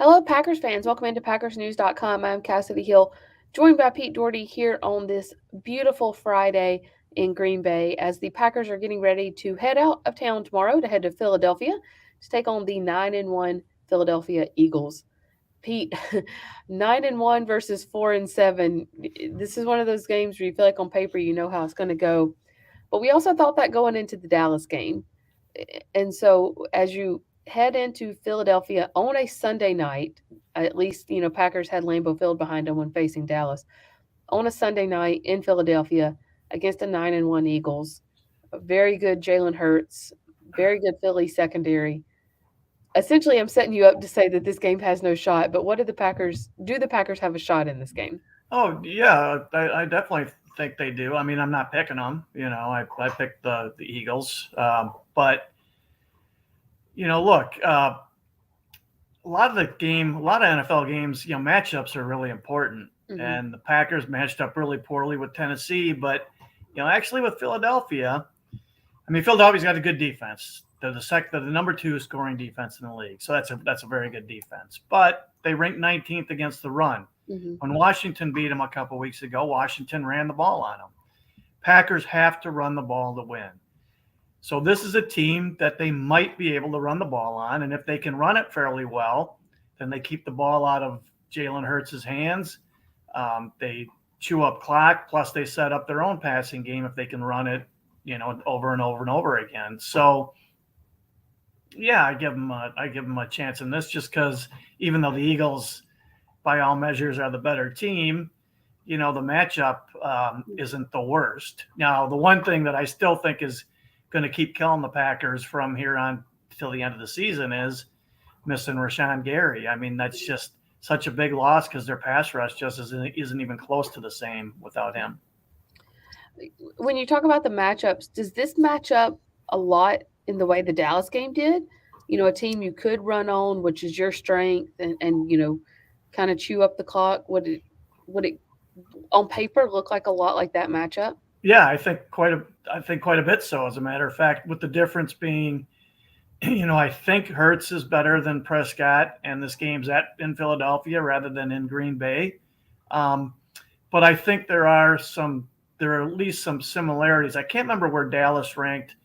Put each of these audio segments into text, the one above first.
Hello, Packers fans. Welcome into PackersNews.com. I'm Kassidy Hill, joined by Pete Dougherty here on this beautiful Friday in Green Bay as the Packers are getting ready to head out of town tomorrow to head to Philadelphia to take on the 9-1 Philadelphia Eagles. Pete, 9-1 versus 4-7. This is one of those games where you feel like on paper you know how it's going to go. But we also thought that going into the Dallas game. And so as you head into Philadelphia on a Sunday night, at least, Packers had Lambeau Field behind them when facing Dallas. On a Sunday night in Philadelphia against the 9-1 Eagles, a very good Jalen Hurts, very good Philly secondary. Essentially, I'm setting you up to say that this game has no shot, but what do the Packers have a shot in this game? Oh yeah, I definitely think they do. I mean, I'm not picking them. I picked the Eagles, but look, a lot of NFL games, matchups are really important, Mm-hmm. and the Packers matched up really poorly with Tennessee, but actually with Philadelphia, I mean, Philadelphia's got a good defense. They're the number two scoring defense in the league, so that's a very good defense. But they ranked 19th against the run. Mm-hmm. When Washington beat them a couple weeks ago, Washington ran the ball on them. Packers have to run the ball to win. So this is a team that they might be able to run the ball on, and if they can run it fairly well, then they keep the ball out of Jalen Hurts' hands. They chew up clock, plus they set up their own passing game if they can run it, over and over and over again. So yeah, I give them a chance in this just because even though the Eagles, by all measures, are the better team, the matchup isn't the worst. Now, the one thing that I still think is going to keep killing the Packers from here on till the end of the season is missing Rashawn Gary. I mean, that's just such a big loss because their pass rush just isn't even close to the same without him. When you talk about the matchups, does this match up a lot in the way the Dallas game did? A team you could run on, which is your strength, and kind of chew up the clock. Would it on paper look like a lot like that matchup? Yeah, I think quite a bit so. As a matter of fact, with the difference being, I think Hurts is better than Prescott, and this game's in Philadelphia rather than in Green Bay. Um, but I think there are at least some similarities. I can't remember where Dallas ranked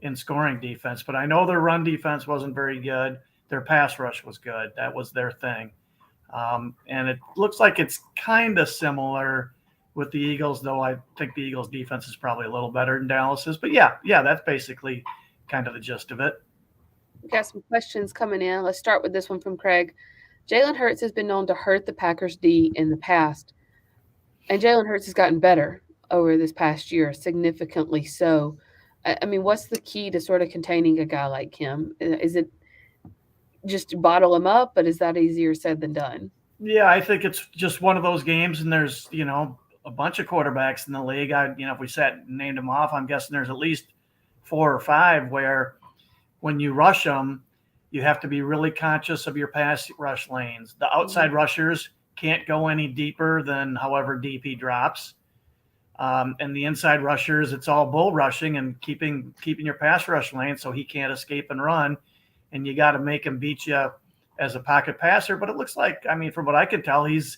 in scoring defense, but I know their run defense wasn't very good. Their pass rush was good. That was their thing. And it looks like it's kind of similar with the Eagles, though I think the Eagles' defense is probably a little better than Dallas's. But yeah, that's basically kind of the gist of it. We got some questions coming in. Let's start with this one from Craig. Jalen Hurts has been known to hurt the Packers D in the past, and Jalen Hurts has gotten better over this past year, significantly so. I mean, what's the key to sort of containing a guy like him? Is it just bottle him up, but is that easier said than done? Yeah, I think it's just one of those games, and there's a bunch of quarterbacks in the league. If we sat and named them off, I'm guessing there's at least four or five where when you rush them, you have to be really conscious of your pass rush lanes. The outside rushers can't go any deeper than however deep he drops. And the inside rushers, it's all bull rushing and keeping your pass rush lane so he can't escape and run. And you got to make him beat you as a pocket passer. But it looks like, I mean, from what I can tell, he's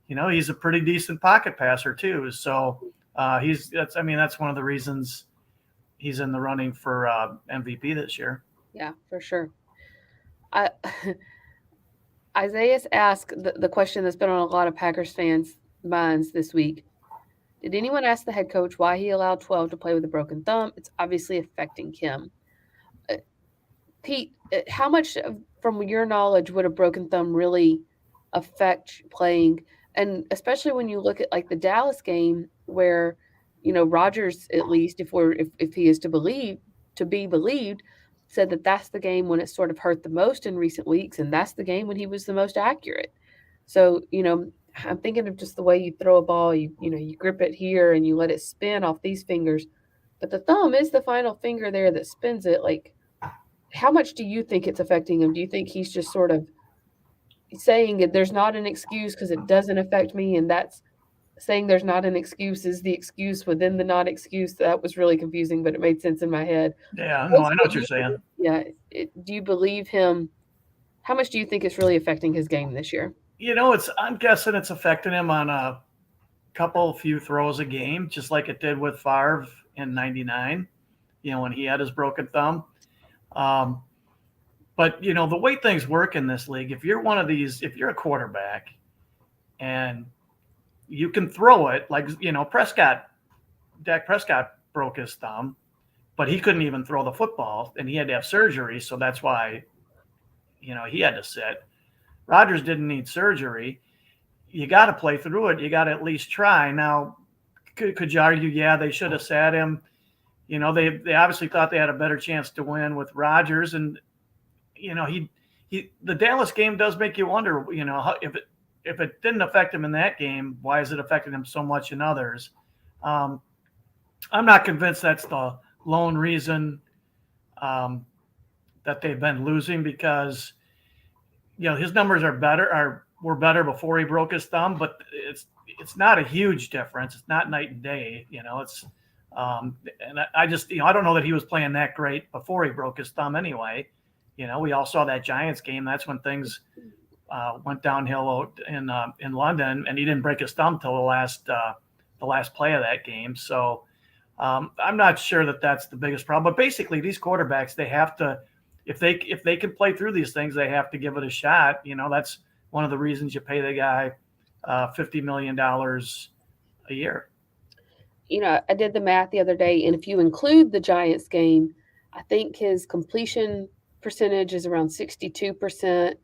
a pretty decent pocket passer too. So that's one of the reasons he's in the running for MVP this year. Yeah, for sure. I, Isaiah's asked the question that's been on a lot of Packers fans' minds this week. Did anyone ask the head coach why he allowed 12 to play with a broken thumb? It's obviously affecting him. Uh, Pete, how much from your knowledge would a broken thumb really affect playing? And especially when you look at like the Dallas game where, Rogers, at least if he is to be believed, said that that's the game when it sort of hurt the most in recent weeks, and that's the game when he was the most accurate. So, I'm thinking of just the way you throw a ball, you grip it here and you let it spin off these fingers. But the thumb is the final finger there that spins it. Like, how much do you think it's affecting him? Do you think he's just sort of saying that there's not an excuse because it doesn't affect me, and that's saying there's not an excuse is the excuse within the not excuse? That was really confusing, but it made sense in my head. Yeah, no, I know Basically, what you're saying. yeah, do you believe him How much do you think it's really affecting his game this year? I'm guessing it's affecting him on a few throws a game, just like it did with Favre in '99. When he had his broken thumb. Um, but the way things work in this league, if you're a quarterback and you can throw it, like Dak Prescott broke his thumb, but he couldn't even throw the football, and he had to have surgery, so that's why he had to sit. Rodgers didn't need surgery. You got to play through it. You got to at least try. Now, could you argue, yeah, they should have sat him? They obviously thought they had a better chance to win with Rodgers, and the Dallas game does make you wonder, if it didn't affect him in that game, why is it affecting him so much in others? I'm not convinced that's the lone reason that they've been losing, because his numbers were better before he broke his thumb, but it's not a huge difference. It's not night and day. It's and I don't know that he was playing that great before he broke his thumb anyway. We all saw that Giants game. That's when things went downhill in London, and he didn't break his thumb till the last play of that game. So I'm not sure that that's the biggest problem. But basically, these quarterbacks, they have to, if they can play through these things, they have to give it a shot. That's one of the reasons you pay the guy $50 million a year. I did the math the other day, and if you include the Giants game, I think his completion percentage is around 62%.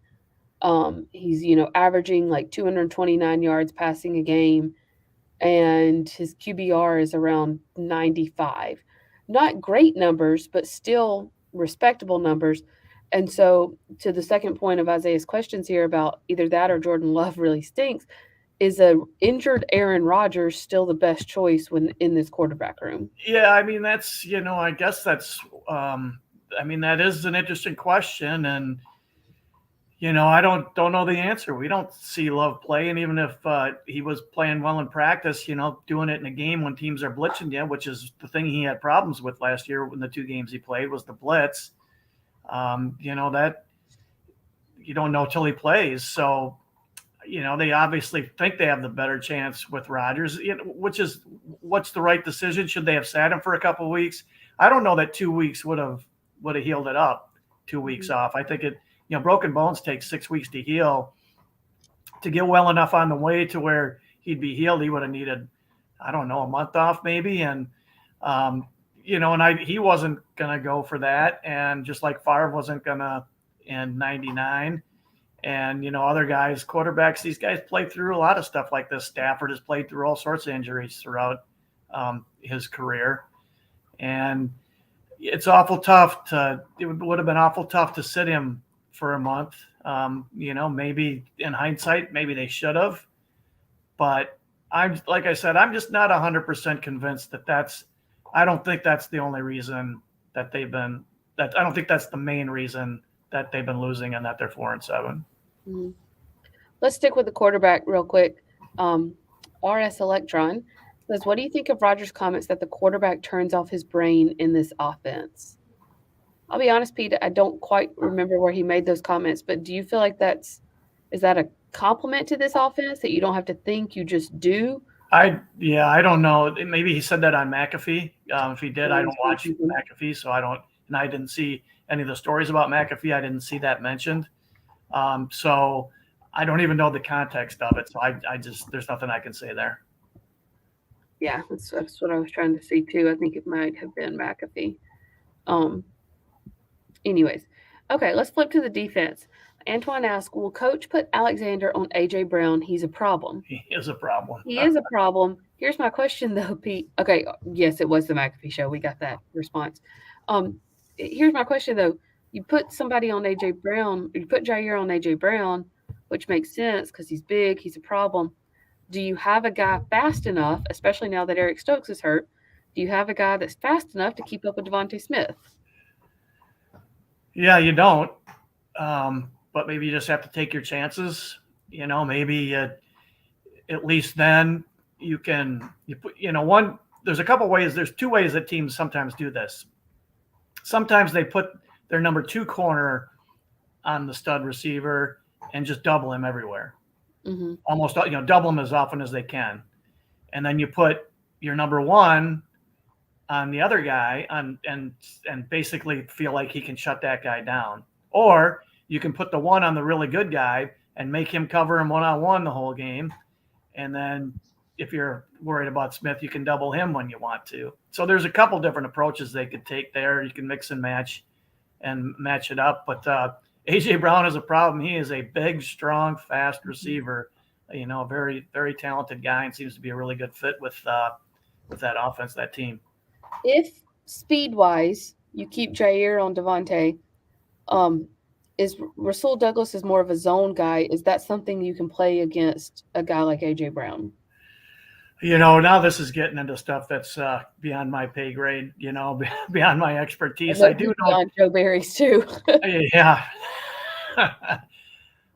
He's, averaging like 229 yards passing a game, and his QBR is around 95. Not great numbers, but still respectable numbers. And so, to the second point of Isaiah's questions here about either that or Jordan Love really stinks, is a injured Aaron Rodgers still the best choice when in this quarterback room? Yeah, I mean that's I guess that's that is an interesting question, and I don't know the answer. We don't see Love play, and even if he was playing well in practice, doing it in a game when teams are blitzing you, which is the thing he had problems with last year when the two games he played was the blitz. That you don't know till he plays. So, they obviously think they have the better chance with Rodgers, what's the right decision? Should they have sat him for a couple of weeks? I don't know that 2 weeks would have healed it up. 2 weeks off. I think broken bones take 6 weeks to heal. To get well enough on the way to where he'd be healed, he would have needed, I don't know, a month off maybe. And, he wasn't going to go for that. And just like Favre wasn't going to in '99. And, other guys, quarterbacks, these guys play through a lot of stuff like this. Stafford has played through all sorts of injuries throughout his career. And it's awful tough it would have been awful tough to sit him for a month. Maybe in hindsight, maybe they should have. But like I said, I'm just not 100% convinced I don't think that's the only reason I don't think that's the main reason that they've been losing and that they're 4-7. Mm-hmm. Let's stick with the quarterback real quick. RS Electron says, what do you think of Rodgers' comments that the quarterback turns off his brain in this offense? I'll be honest, Pete, I don't quite remember where he made those comments, but do you feel like is that a compliment to this offense that you don't have to think, you just do? I don't know. Maybe he said that on McAfee. If he did, I don't watch McAfee, so I didn't see any of the stories about McAfee. I didn't see that mentioned. So I don't even know the context of it. So there's nothing I can say there. Yeah, that's what I was trying to see too. I think it might have been McAfee. Anyways, okay, let's flip to the defense. Antoine asked, will Coach put Alexander on A.J. Brown? He's a problem. He is a problem. He is a problem. Here's my question, though, Pete. Okay, yes, it was the McAfee show. We got that response. Here's my question, though. You put somebody on A.J. Brown, you put Jair on A.J. Brown, which makes sense because he's big, he's a problem. Do you have a guy fast enough, especially now that Eric Stokes is hurt, do you have a guy that's fast enough to keep up with Devontae Smith? Yeah, you don't. But maybe you just have to take your chances. Maybe at least then there's a couple ways. There's two ways that teams sometimes do this. Sometimes they put their number 2 corner on the stud receiver and just double him everywhere. Mm-hmm. Almost, double him as often as they can. And then you put your number one on the other guy and basically feel like he can shut that guy down. Or you can put the one on the really good guy and make him cover him one-on-one the whole game. And then if you're worried about Smith, you can double him when you want to. So there's a couple different approaches they could take there. You can mix and match it up. But A.J. Brown is a problem. He is a big, strong, fast receiver, very, very talented guy, and seems to be a really good fit with that offense, that team. If speed-wise you keep Jair on Devontae, is Rasul Douglas is more of a zone guy. Is that something you can play against a guy like A.J. Brown? Now this is getting into stuff that's beyond my pay grade, beyond my expertise. I do know beyond Joe Barry's too. Yeah.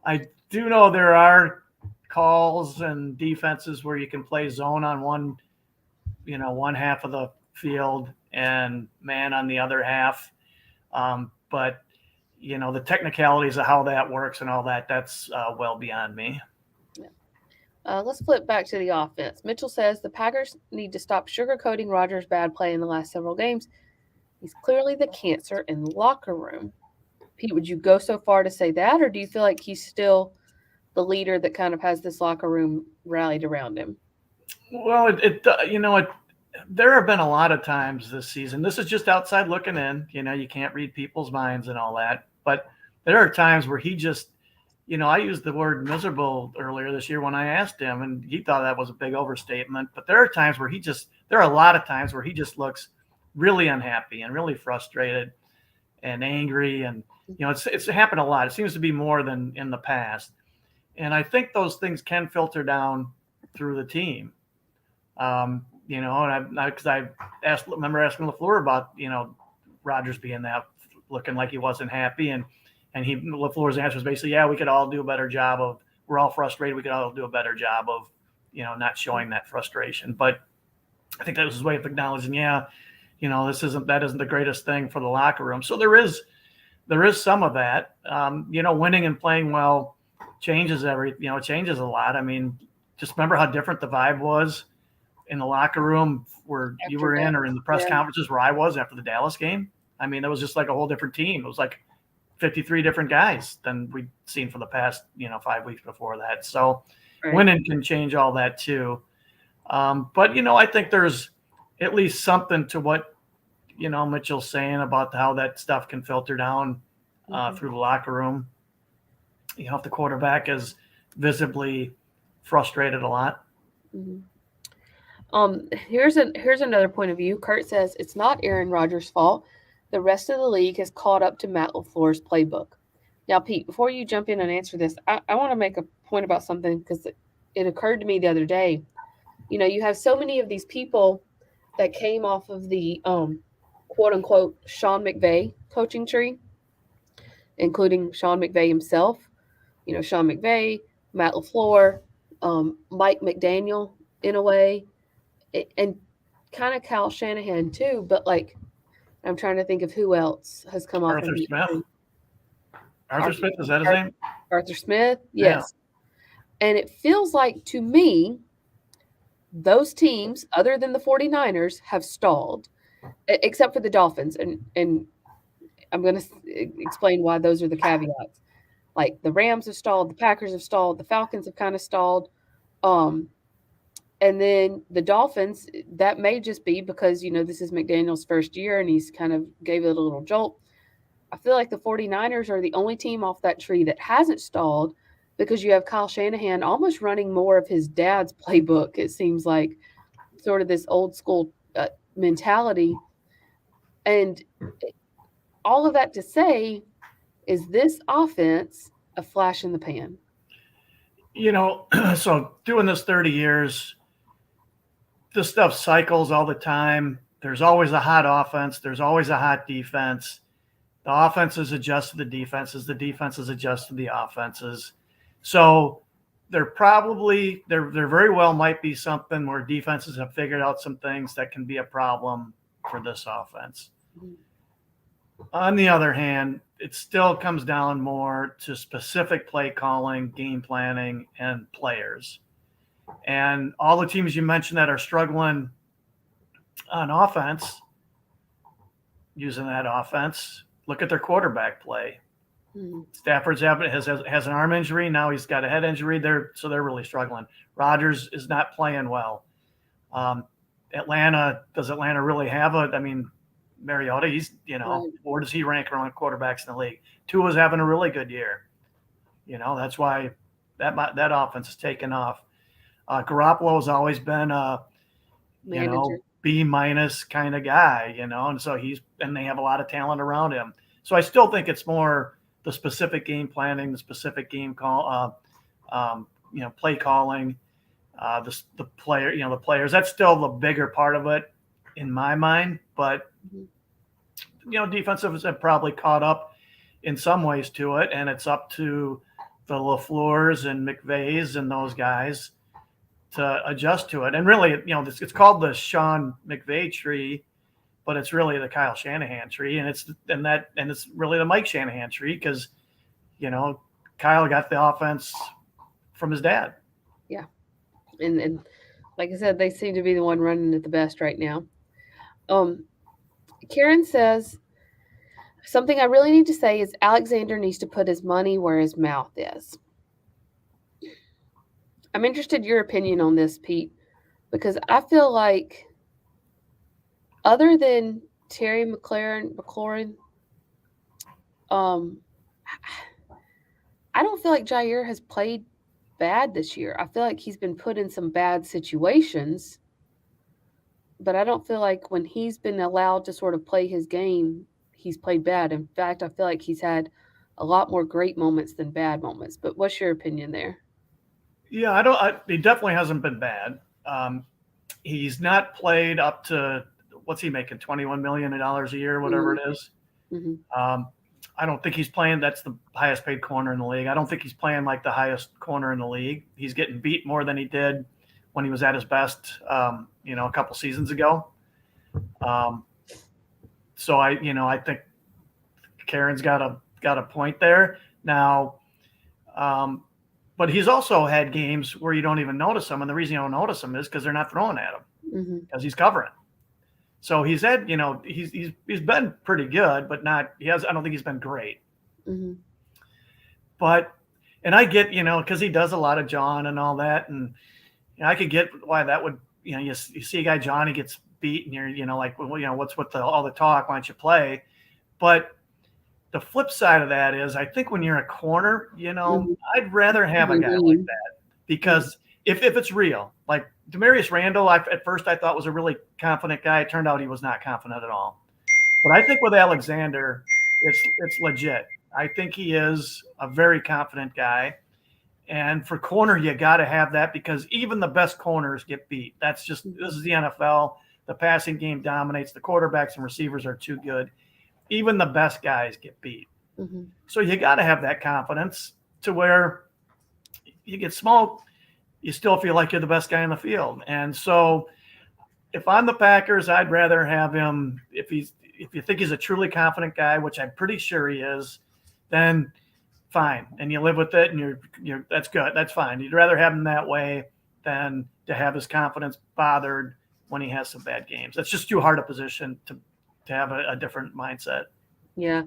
I do know there are calls and defenses where you can play zone on one half of the field and man on the other half. But the technicalities of how that works and all that's well beyond me. Let's flip back to the offense. Mitchell says the Packers need to stop sugarcoating Rodgers' bad play in the last several games. He's clearly the cancer in the locker room. Pete, would you go so far to say that, or do you feel like he's still the leader that kind of has this locker room rallied around him? Well, there have been a lot of times this season. This is just outside looking in. You can't read people's minds and all that. But there are times where he just, I used the word miserable earlier this year when I asked him, and he thought that was a big overstatement. But there are a lot of times where he just looks really unhappy and really frustrated and angry. And, it's happened a lot. It seems to be more than in the past. And I think those things can filter down through the team. And because I remember asking LaFleur about, Rodgers being that, looking like he wasn't happy. And LaFleur's answer was basically, yeah, we could all do a better job we're all frustrated. We could all do a better job of, not showing that frustration. But I think that was his way of acknowledging, that isn't the greatest thing for the locker room. So there is some of that. Winning and playing well changes changes a lot. I mean, just remember how different the vibe was in the locker room where you were in, or in the press conferences where I was after the Dallas game. I mean, it was just like a whole different team. It was like 53 different guys than we'd seen for the past, 5 weeks before that. So winning can change all that too. But, I think there's at least something to what, Mitchell's saying about how that stuff can filter down through the locker room. If the quarterback is visibly frustrated a lot. Mm-hmm. Here's another point of view. Kurt says it's not Aaron Rodgers' fault. The rest of the league has caught up to Matt LaFleur's playbook. Now, Pete, before you jump in and answer this, I want to make a point about something, because it occurred to me the other day. You have so many of these people that came off of the quote-unquote Sean McVay coaching tree, including Sean McVay himself. Sean McVay, Matt LaFleur, Mike McDaniel in a way, and kind of Kyle Shanahan too. But I'm trying to think of who else has come off. Arthur Smith. Arthur Smith, is that his name? Arthur Smith, yes. Yeah. And it feels like to me, those teams, other than the 49ers, have stalled, except for the Dolphins. And I'm going to explain why those are the caveats. Like the Rams have stalled, the Packers have stalled, the Falcons have kind of stalled. And then the Dolphins, that may just be because, this is McDaniel's first year and he's kind of gave it a little jolt. I feel like the 49ers are the only team off that tree that hasn't stalled, because you have Kyle Shanahan almost running more of his dad's playbook. It seems like sort of this old school mentality. And all of that to say, is this offense a flash in the pan? So doing this 30 years, this stuff cycles all the time. There's always a hot offense. There's always a hot defense. The offenses adjust to the defenses. The defenses adjust to the offenses. So there very well might be something where defenses have figured out some things that can be a problem for this offense. On the other hand, it still comes down more to specific play calling, game planning, and players. And all the teams you mentioned that are struggling on offense, using that offense, look at their quarterback play. Mm-hmm. Stafford's has an arm injury. Now he's got a head injury. They're really struggling. Rodgers is not playing well. Does Atlanta really have a? I mean, Mariota, Right. where does he rank around quarterbacks in the league? Tua's having a really good year. That's why that offense is taking off. Garoppolo has always been Manager. B minus kind of guy, and so they have a lot of talent around him. So I still think it's more the specific game planning, the specific game call, play calling, the player, the players. That's still the bigger part of it in my mind. But defensives have probably caught up in some ways to it, and it's up to the LaFleurs and McVays and those guys to adjust to it. And really, it's called the Sean McVay tree, but it's really the Kyle Shanahan tree, and it's really the Mike Shanahan tree because Kyle got the offense from his dad. Yeah. And like I said, they seem to be the one running it the best right now. Um, Karen says, something I really need to say is Alexander needs to put his money where his mouth is. I'm interested in your opinion on this, Pete, because I feel like other than Terry McLaurin, um, I don't feel like Jair has played bad this year. I feel like he's been put in some bad situations, but I don't feel like when he's been allowed to sort of play his game, he's played bad. In fact, I feel like he's had a lot more great moments than bad moments. But what's your opinion there? Yeah, he definitely hasn't been bad. He's not played up to what's he making, $21 million a year, whatever Mm-hmm. it is. Mm-hmm. I don't think he's playing. That's the highest paid corner in the league. I don't think he's playing like the highest corner in the league. He's getting beat more than he did when he was at his best, a couple seasons ago. So I think Karen's got a point there now. But he's also had games where you don't even notice him, and the reason you don't notice him is because they're not throwing at him Mm-hmm. because he's covering. So he's had, he's been pretty good, but not. I don't think he's been great. Mm-hmm. But, and I get, because he does a lot of John and all that, and I could get why that would, you see a guy John, he gets beat, and you're, like, well, what's with all the talk? Why don't you play? But the flip side of that is, I think when you're a corner, Mm-hmm. I'd rather have a guy like that because if it's real, like Demarius Randall, at first I thought was a really confident guy. It turned out he was not confident at all. But I think with Alexander, it's legit. I think he is a very confident guy. And for corner, you got to have that because even the best corners get beat. This is the NFL. The passing game dominates. The quarterbacks and receivers are too good. Even the best guys get beat. Mm-hmm. So you got to have that confidence to where you get smoked, you still feel like you're the best guy in the field. And so if I'm the Packers, I'd rather have him, if you think he's a truly confident guy, which I'm pretty sure he is, then fine. And you live with it and you're that's good. That's fine. You'd rather have him that way than to have his confidence bothered when he has some bad games. That's just too hard a position to have a different mindset. Yeah.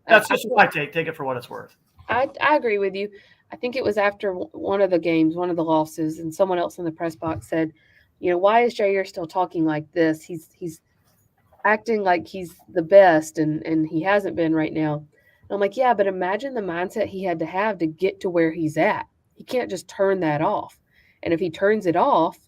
That's just what I take. Take it for what it's worth. I agree with you. I think it was after one of the games, one of the losses, and someone else in the press box said, why is Jair still talking like this? He's acting like he's the best, and he hasn't been right now. And I'm like, yeah, but imagine the mindset he had to have to get to where he's at. He can't just turn that off. And if he turns it off,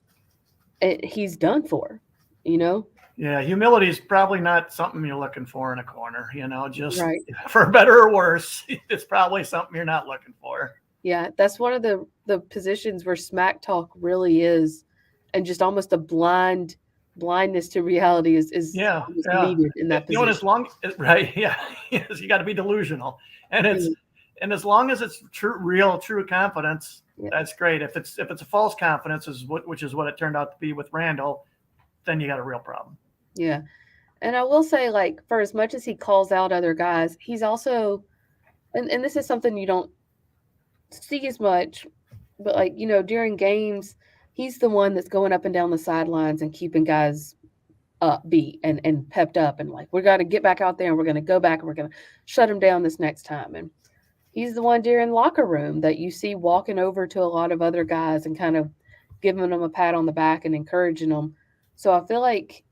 he's done for, Yeah, humility is probably not something you're looking for in a corner, just Right. for better or worse. It's probably something you're not looking for. Yeah, that's one of the positions where smack talk really is, and just almost a blindness to reality is Yeah, needed in that position. And as long right, yeah, you got to be delusional, and as long as it's true confidence, that's great. If it's a false confidence, which is what it turned out to be with Randall, then you got a real problem. Yeah. And I will say, like, for as much as he calls out other guys, he's also, and this is something you don't see as much, but like, during games, he's the one that's going up and down the sidelines and keeping guys upbeat and pepped up and like, we got to get back out there and we're going to go back and we're going to shut them down this next time. And he's the one during locker room that you see walking over to a lot of other guys and kind of giving them a pat on the back and encouraging them. So I feel like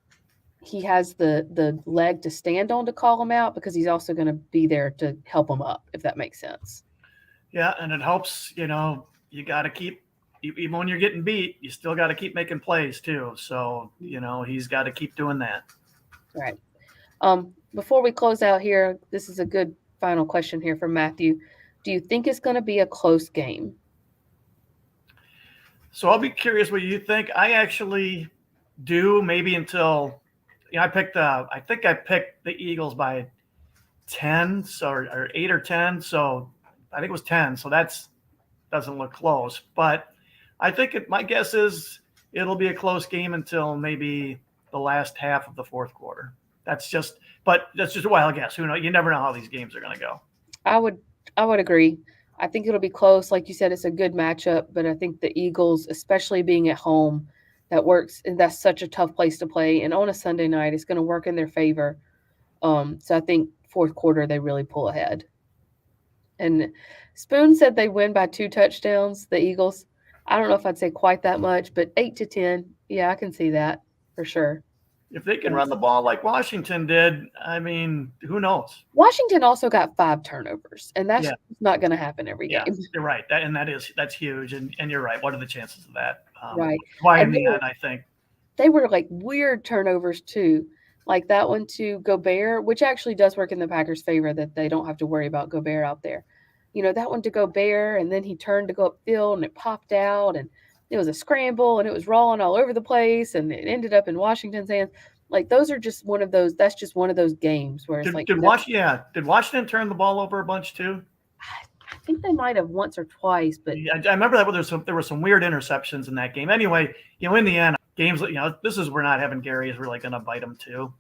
he has the leg to stand on to call him out because he's also going to be there to help him up, if that makes sense. Yeah, and it helps. You got to keep, even when you're getting beat, you still got to keep making plays too. So he's got to keep doing that. Right. Before we close out here, this is a good final question here from Matthew. Do you think it's going to be a close game? So I'll be curious what you think. I actually do, maybe until I think I picked the Eagles by 10, or 8 or 10. So I think it was 10. So that's doesn't look close, but I think my guess is it'll be a close game until maybe the last half of the fourth quarter. That's just a wild guess. Who knows? You never know how these games are going to go. I would agree. I think it'll be close. Like you said, it's a good matchup, but I think the Eagles, especially being at home, that works, and that's such a tough place to play. And on a Sunday night, it's going to work in their favor. So I think fourth quarter they really pull ahead. And Spoon said they win by 2 touchdowns, the Eagles. I don't know if I'd say quite that much, but 8-10, yeah, I can see that for sure. If they can run the ball like Washington did, I mean, who knows? Washington also got 5 turnovers, and that's not going to happen every game. You're right. That's huge, and you're right. What are the chances of that? Right. Why in the end, I think they were like weird turnovers too, like that one to Gobert, which actually does work in the Packers' favor that they don't have to worry about Gobert out there. That one to Gobert, and then he turned to go upfield, and it popped out, and it was a scramble, and it was rolling all over the place, and it ended up in Washington's hands. Like those are just one of those. That's just one of those games where it's did Washington turn the ball over a bunch too? I think they might have once or twice, but I remember that there were some weird interceptions in that game. Anyway, in the end, games, this is where not having Gary is really going to bite them too.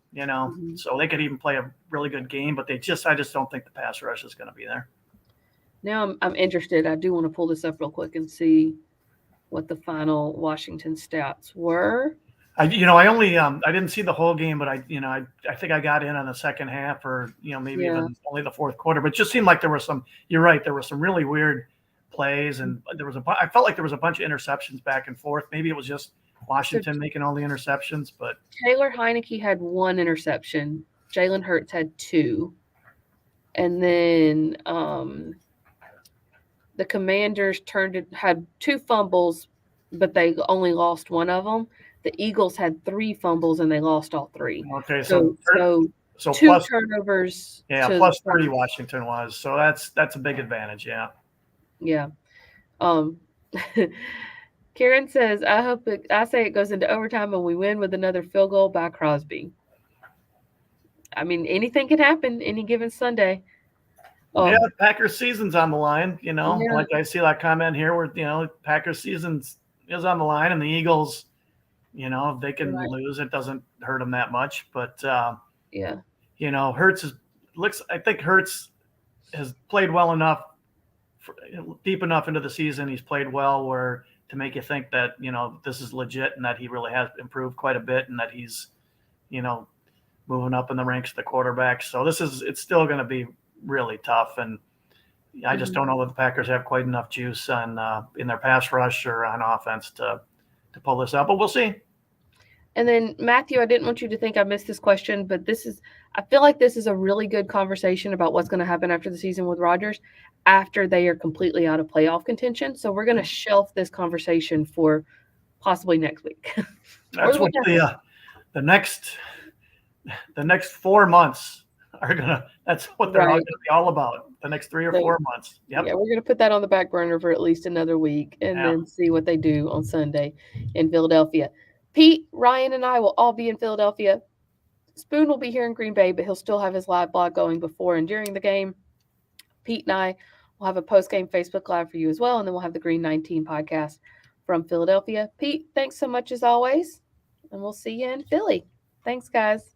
So they could even play a really good game, but I just don't think the pass rush is going to be there. Now I'm interested. I do want to pull this up real quick and see what the final Washington stats were. I didn't see the whole game, but I think I got in on the second half, or maybe even only the fourth quarter. But it just seemed like there were some. You're right. There were some really weird plays, and I felt like there was a bunch of interceptions back and forth. Maybe it was just Washington making all the interceptions, but Taylor Heineke had 1 interception. Jalen Hurts had 2, and then the Commanders had 2 fumbles, but they only lost 1 of them. The Eagles had 3 fumbles and they lost all 3. Okay, so 2 turnovers. Yeah, plus 3 Washington was. So that's a big advantage. Yeah. Yeah. Karen says, I say it goes into overtime and we win with another field goal by Crosby. I mean, anything can happen any given Sunday. The Packers season's on the line. Like I see that comment here where Packers season's is on the line, and the Eagles, if they can lose, it doesn't hurt them that much. But Hurts I think Hurts has played well enough, deep enough into the season. He's played well to make you think that this is legit and that he really has improved quite a bit, and that he's moving up in the ranks of the quarterbacks. So it's still going to be really tough, and I just don't know that the Packers have quite enough juice in their pass rush or on offense to pull this out, but we'll see. And then Matthew, I didn't want you to think I missed this question, but I feel like this is a really good conversation about what's going to happen after the season with Rodgers after they are completely out of playoff contention. So we're going to shelf this conversation for possibly next week. That's what the next 4 months that's what they're all going to be all about. The next 3 or 4 months. Yep. Yeah, we're going to put that on the back burner for at least another week and then see what they do on Sunday in Philadelphia. Pete, Ryan, and I will all be in Philadelphia. Spoon will be here in Green Bay, but he'll still have his live blog going before and during the game. Pete and I will have a post-game Facebook Live for you as well, and then we'll have the Green 19 podcast from Philadelphia. Pete, thanks so much as always, and we'll see you in Philly. Thanks, guys.